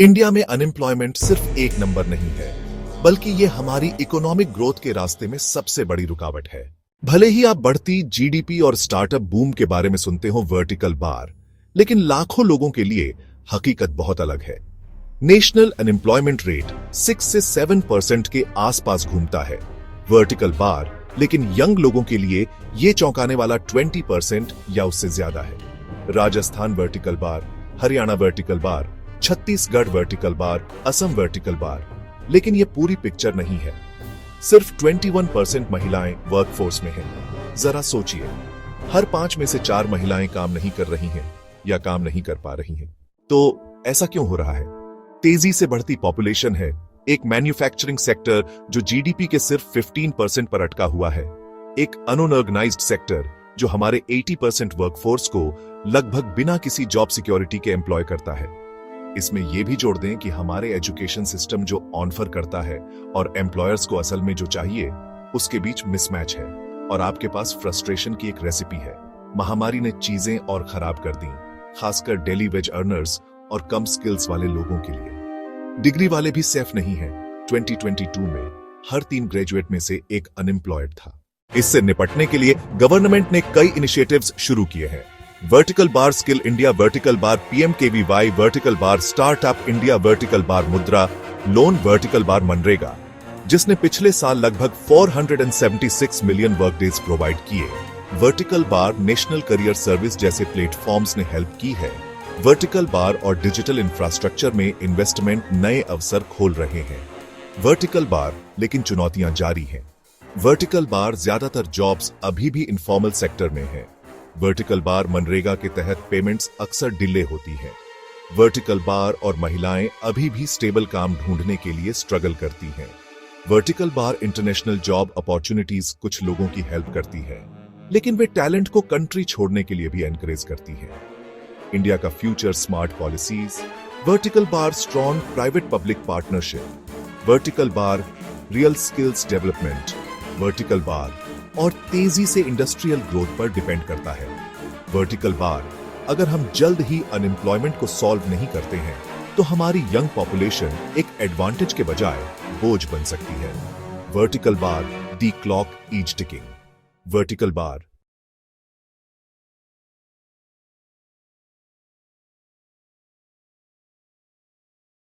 India में unemployment सिर्फ एक नंबर नहीं है, बल्कि ये हमारी इकोनॉमिक ग्रोथ के रास्ते में सबसे बड़ी रुकावट है। भले ही आप बढ़ती जीडीपी और स्टार्टअप बूम के बारे में सुनते हो वर्टिकल बार, लेकिन लाखों लोगों के लिए हकीकत बहुत अलग है। नेशनल अनएम्प्लॉयमेंट रेट 6 से 7% के आसपास घूमता है वर्टिकल बार, लेकिन यंग लोगों के लिए ये चौंकाने वाला 20% या उससे ज्यादा है। Rajasthan vertical bar, Haryana vertical bar, Chhattisgarh vertical bar, Assam vertical bar, लेकिन ये पूरी पिक्चर नहीं है। सिर्फ 21% महिलाएं वर्कफोर्स में हैं। जरा सोचिए, हर 5 में से 4 महिलाएं काम नहीं कर रही हैं या काम नहीं कर पा रही हैं। तो ऐसा क्यों हो रहा है? तेजी से बढ़ती पॉपुलेशन है, एक मैन्युफैक्चरिंग सेक्टर जो जीडीपी के सिर्फ 15% पर अटका हुआ है, एक अनऑर्गेनाइज्ड सेक्टर जो हमारे 80% वर्कफोर्स को लगभग बिना किसी जॉब सिक्योरिटी के एम्प्लॉय करता है। इसमें यह भी जोड़ दें कि हमारे एजुकेशन सिस्टम जो ऑफर करता है और एम्प्लॉयर्स को असल में जो चाहिए, उसके बीच मिसमैच है। और आपके पास फ्रस्ट्रेशन की एक रेसिपी है। महामारी ने चीजें और खराब कर दी, खासकर डेली वेज अर्नर्स और कम स्किल्स वाले लोगों के लिए। डिग्री वाले भी सेफ नहीं है। 2022 में हर 3 ग्रेजुएट में से एक अनएम्प्लॉयड था। इससे निपटने के लिए गवर्नमेंट ने कई इनिशिएटिव्स शुरू किए हैं। Vertical bar skill India, vertical bar PMKVY, vertical bar startup India, vertical bar मुद्रा लोन, वर्टिकल बार मनरेगा, जिसने पिछले साल लगभग 476 मिलियन वर्क डेज प्रोवाइड किए। Vertical bar national career service जैसे प्लेटफॉर्म्स ने हेल्प की है। वर्टिकल बार और डिजिटल इंफ्रास्ट्रक्चर में इन्वेस्टमेंट नए अवसर खोल रहे हैं। वर्टिकल बार, लेकिन चुनौतियां जारी हैं। वर्टिकल बार ज्यादातर जॉब्स अभी भी इनफॉर्मल सेक्टर में है। वर्टिकल बार मनरेगा के तहत पेमेंट्स अक्सर डिले होती हैं। वर्टिकल बार और महिलाएं अभी भी स्टेबल काम ढूंढने के लिए स्ट्रगल करती हैं। Vertical bar international job opportunities कुछ लोगों की हेल्प करती है, लेकिन वे टैलेंट को कंट्री छोड़ने के लिए भी एनकरेज करती है। इंडिया का future smart policies, vertical bar strong private public partnership, vertical bar real skills development, vertical bar और तेजी से इंडस्ट्रियल ग्रोथ पर डिपेंड करता है। वर्टिकल बार अगर हम जल्द ही अनएम्प्लॉयमेंट को सॉल्व नहीं करते हैं, तो हमारी यंग पॉपुलेशन एक एडवांटेज के बजाय बोझ बन सकती है। Vertical bar the clock is ticking. Vertical bar